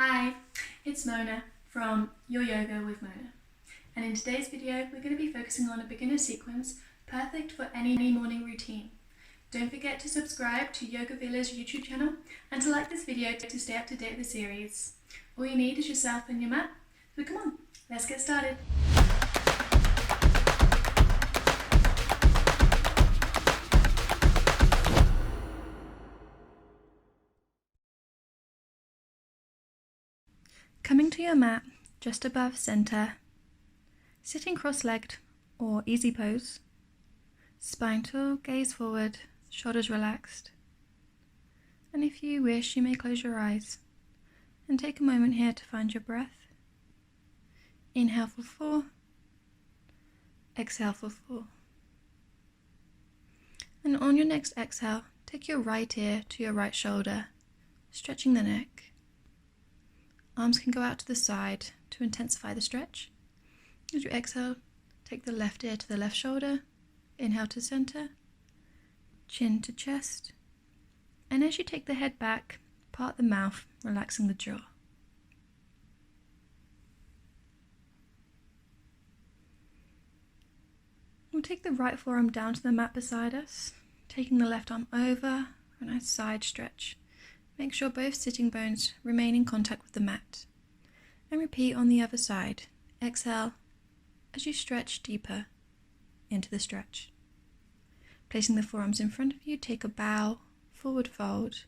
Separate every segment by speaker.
Speaker 1: Hi, it's Mona from Your Yoga with Mona, and in today's video we're going to be focusing on a beginner sequence perfect for any morning routine. Don't forget to subscribe to Yogaveler's YouTube channel and to like this video to stay up to date with the series. All you need is yourself and your mat, so come on, let's get started. Coming to your mat just above center, sitting cross-legged or easy pose, spine tall, gaze forward, shoulders relaxed. And if you wish, you may close your eyes and take a moment here to find your breath. Inhale for 4, exhale for 4. And on your next exhale, take your right ear to your right shoulder, stretching the neck. Arms can go out to the side to intensify the stretch. As you exhale, take the left ear to the left shoulder, inhale to center, chin to chest, and as you take the head back, part the mouth, relaxing the jaw. We'll take the right forearm down to the mat beside us, taking the left arm over for a nice side stretch. Make sure both sitting bones remain in contact with the mat. And repeat on the other side. Exhale as you stretch deeper into the stretch. Placing the forearms in front of you, take a bow, forward fold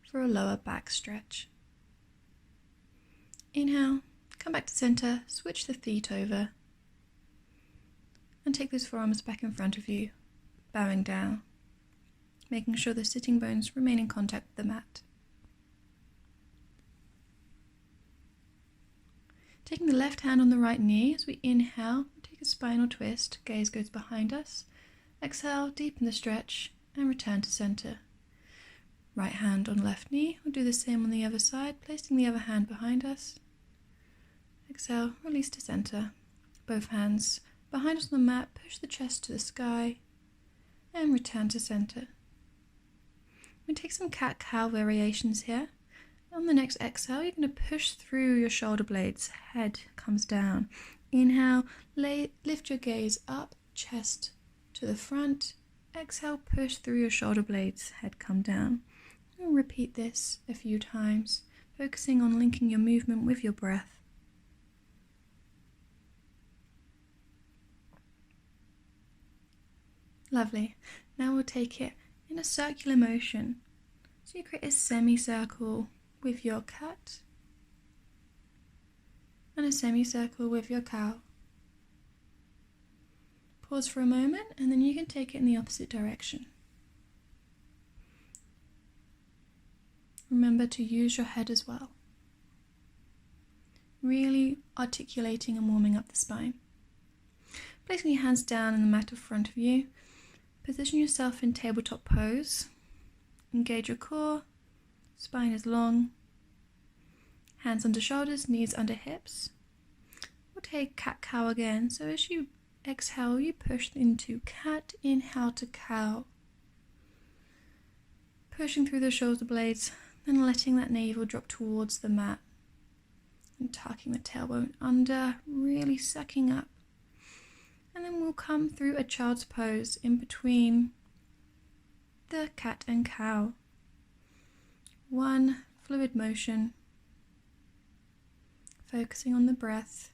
Speaker 1: for a lower back stretch. Inhale, come back to center, switch the feet over, and take those forearms back in front of you, bowing down, making sure the sitting bones remain in contact with the mat. Taking the left hand on the right knee, as we inhale, take a spinal twist, gaze goes behind us. Exhale, deepen the stretch, and return to center. Right hand on left knee, we'll do the same on the other side, placing the other hand behind us. Exhale, release to center. Both hands behind us on the mat, push the chest to the sky, and return to center. We take some cat-cow variations here. On the next exhale, you're going to push through your shoulder blades, head comes down. Inhale, lift your gaze up, chest to the front. Exhale, push through your shoulder blades, head come down. And repeat this a few times, focusing on linking your movement with your breath. Lovely. Now we'll take it in a circular motion. So you create a semicircle with your cat and a semicircle with your cow. Pause for a moment and then you can take it in the opposite direction. Remember to use your head as well. Really articulating and warming up the spine. Placing your hands down in the mat in front of you. Position yourself in tabletop pose. Engage your core, spine is long. Hands under shoulders, knees under hips. We'll take cat-cow again. So as you exhale, you push into cat, inhale to cow. Pushing through the shoulder blades, then letting that navel drop towards the mat. And tucking the tailbone under, really sucking up. And then we'll come through a child's pose in between the cat and cow. One fluid motion, focusing on the breath.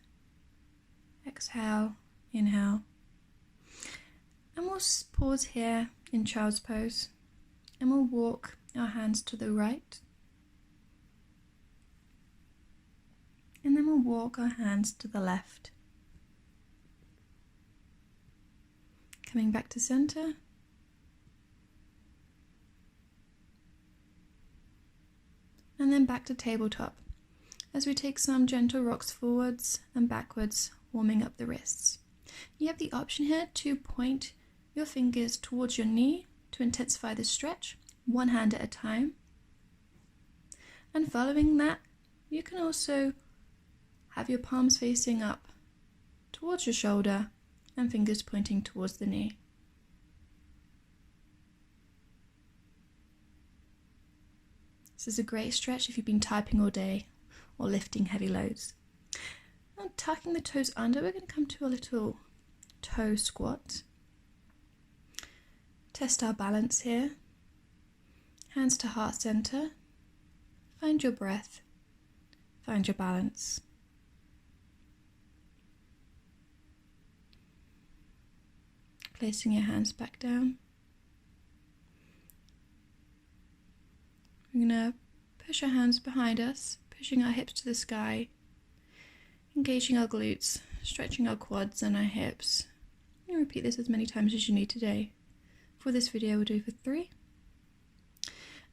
Speaker 1: Exhale, inhale. And we'll pause here in child's pose and we'll walk our hands to the right. And then we'll walk our hands to the left. Coming back to center. And then back to tabletop as we take some gentle rocks forwards and backwards, warming up the wrists. You have the option here to point your fingers towards your knee to intensify the stretch, one hand at a time. And following that, you can also have your palms facing up towards your shoulder and fingers pointing towards the knee. This is a great stretch if you've been typing all day or lifting heavy loads. Now, tucking the toes under, we're going to come to a little toe squat. Test our balance here. Hands to heart center. Find your breath. Find your balance. Placing your hands back down. We're going to push our hands behind us, pushing our hips to the sky, engaging our glutes, stretching our quads and our hips. And repeat this as many times as you need today. For this video, we'll do for 3.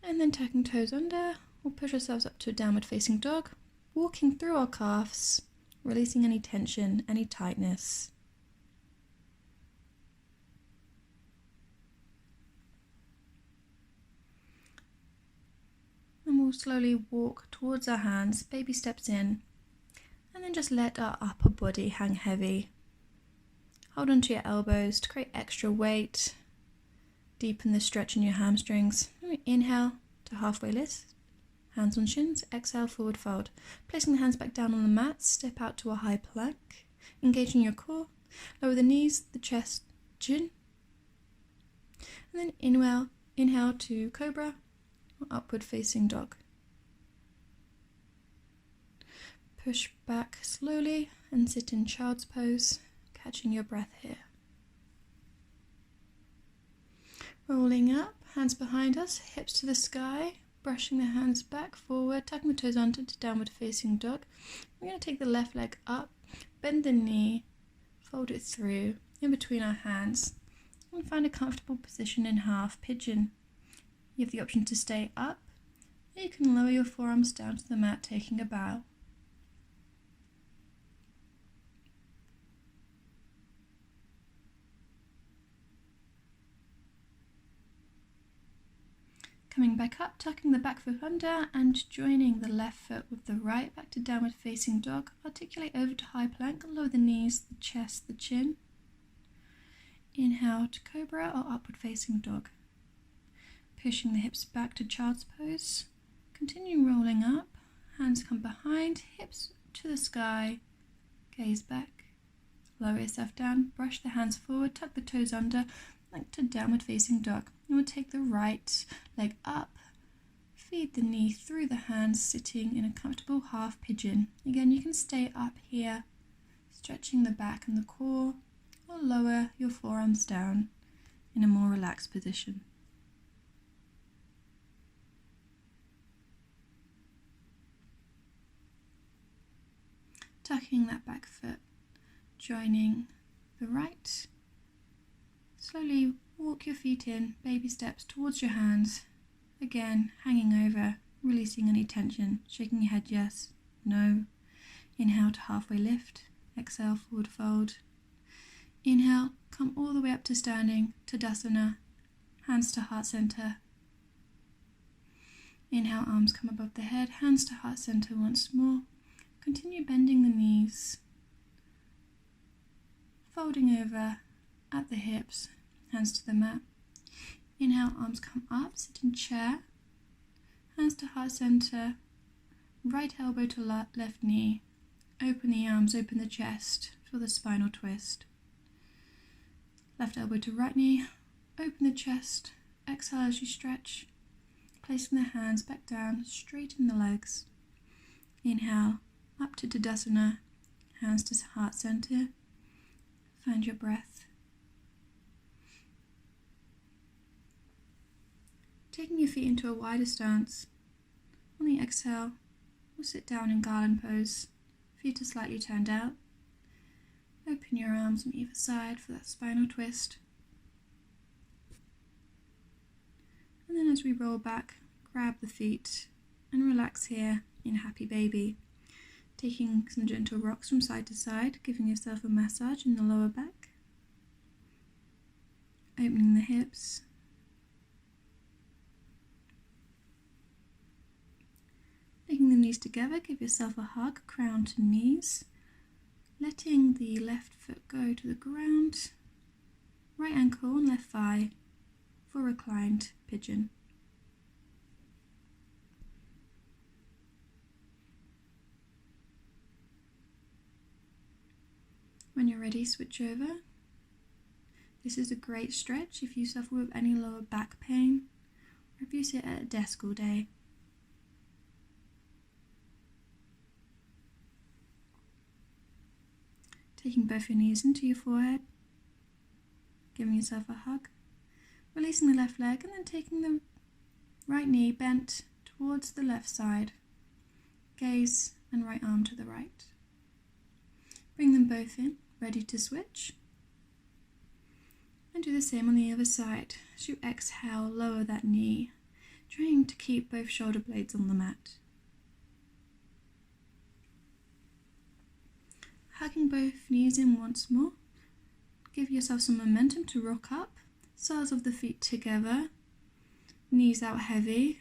Speaker 1: And then tucking toes under, we'll push ourselves up to a downward facing dog, walking through our calves, releasing any tension, any tightness. And we'll slowly walk towards our hands, baby steps in, and then just let our upper body hang heavy. Hold onto your elbows to create extra weight. Deepen the stretch in your hamstrings. Inhale to halfway lift, hands on shins. Exhale, forward fold. Placing the hands back down on the mat, step out to a high plank. Engaging your core. Lower the knees, the chest, chin. And then inhale to cobra or upward facing dog. Push back slowly and sit in child's pose, catching your breath here. Rolling up, hands behind us, hips to the sky, brushing the hands back, forward, tucking the toes under to downward facing dog. We're going to take the left leg up, bend the knee, fold it through, in between our hands, and find a comfortable position in half pigeon. You have the option to stay up, or you can lower your forearms down to the mat, taking a bow. Coming back up, tucking the back foot under and joining the left foot with the right, back to downward facing dog. Articulate over to high plank, lower the knees, the chest, the chin. Inhale to cobra or upward facing dog. Pushing the hips back to child's pose. Continue rolling up, hands come behind, hips to the sky, gaze back. Lower yourself down, brush the hands forward, tuck the toes under, like to downward facing dog. And we'll take the right leg up, feed the knee through the hands, sitting in a comfortable half pigeon. Again, you can stay up here, stretching the back and the core, or lower your forearms down in a more relaxed position. Tucking that back foot, joining the right. Slowly walk your feet in, baby steps towards your hands. Again, hanging over, releasing any tension, shaking your head yes, no. Inhale to halfway lift, exhale, forward fold. Inhale, come all the way up to standing, Tadasana, hands to heart center. Inhale, arms come above the head, hands to heart center once more. Continue bending the knees, folding over at the hips, hands to the mat. Inhale, arms come up, sit in chair, hands to heart center, right elbow to left knee. Open the arms, open the chest, feel the spinal twist. Left elbow to right knee, open the chest, exhale as you stretch, placing the hands back down, straighten the legs. Inhale, up to Tadasana, hands to heart center, find your breath. Taking your feet into a wider stance. On the exhale, we'll sit down in garland pose. Feet are slightly turned out. Open your arms on either side for that spinal twist. And then as we roll back, grab the feet and relax here in happy baby. Taking some gentle rocks from side to side, giving yourself a massage in the lower back. Opening the hips. Taking the knees together, give yourself a hug, crown to knees. Letting the left foot go to the ground. Right ankle and left thigh for reclined pigeon. When you're ready, switch over. This is a great stretch if you suffer with any lower back pain or if you sit at a desk all day. Taking both your knees into your forehead, giving yourself a hug, releasing the left leg and then taking the right knee bent towards the left side, gaze and right arm to the right. Bring them both in, ready to switch. And do the same on the other side. As you exhale, lower that knee, trying to keep both shoulder blades on the mat. Hugging both knees in once more. Give yourself some momentum to rock up. Soles of the feet together. Knees out heavy.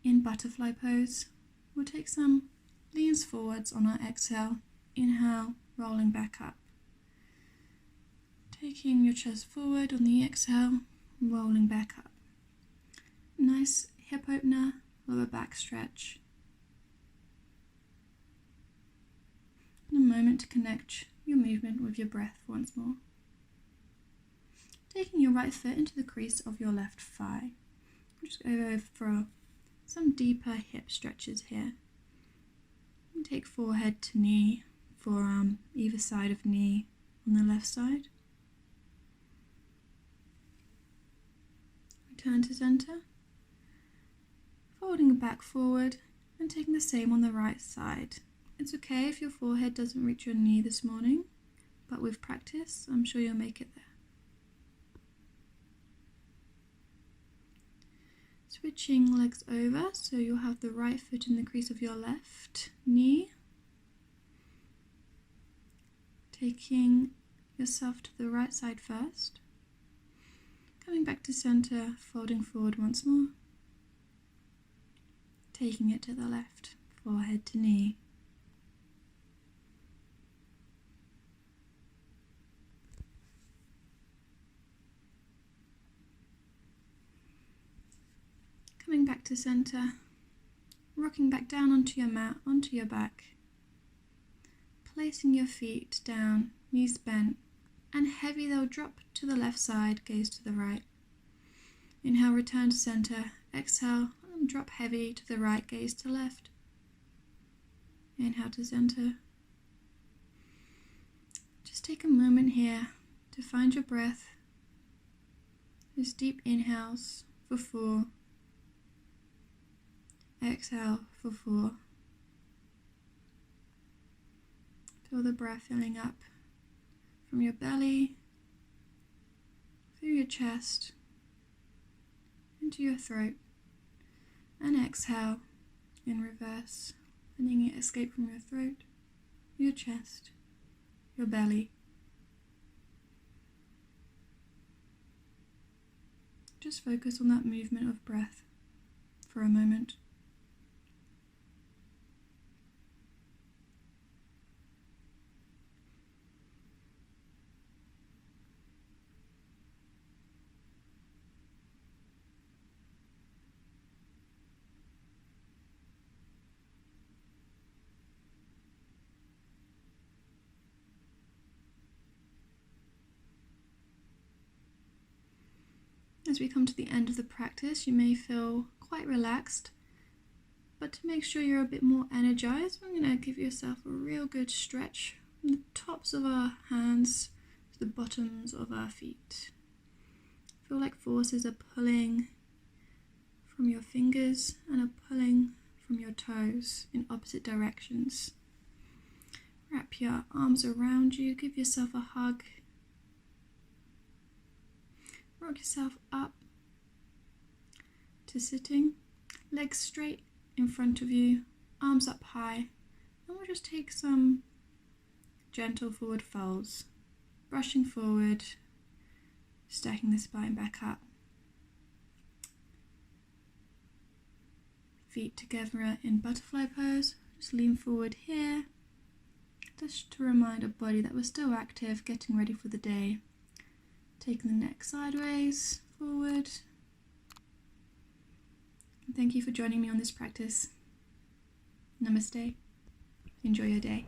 Speaker 1: In butterfly pose, we'll take some leans forwards on our exhale. Inhale, rolling back up. Taking your chest forward on the exhale, rolling back up. Nice hip opener, lower back stretch. And a moment to connect your movement with your breath once more. Taking your right foot into the crease of your left thigh. Just go over for some deeper hip stretches here. And take forehead to knee, forearm either side of knee on the left side. Return to center, folding back forward and taking the same on the right side. It's okay if your forehead doesn't reach your knee this morning, but with practice, I'm sure you'll make it there. Switching legs over, so you'll have the right foot in the crease of your left knee. Taking yourself to the right side first. Coming back to center, folding forward once more. Taking it to the left, forehead to knee. Coming back to center, rocking back down onto your mat, onto your back. Placing your feet down, knees bent, and heavy they'll drop to the left side, gaze to the right. Inhale, return to center. Exhale, and drop heavy to the right, gaze to left. Inhale to center. Just take a moment here to find your breath. Just deep inhales for 4. Exhale for 4. Feel the breath filling up from your belly, through your chest, into your throat, and exhale in reverse, letting it escape from your throat, your chest, your belly. Just focus on that movement of breath for a moment. As we come to the end of the practice, you may feel quite relaxed, but to make sure you're a bit more energized, I'm going to give yourself a real good stretch from the tops of our hands to the bottoms of our feet. Feel like forces are pulling from your fingers and are pulling from your toes in opposite directions. Wrap your arms around you, give yourself a hug. Rock yourself up to sitting, legs straight in front of you, arms up high, and we'll just take some gentle forward folds, brushing forward, stacking the spine back up. Feet together in butterfly pose, just lean forward here, just to remind our body that we're still active, getting ready for the day. Taking the neck sideways, forward. And thank you for joining me on this practice. Namaste. Enjoy your day.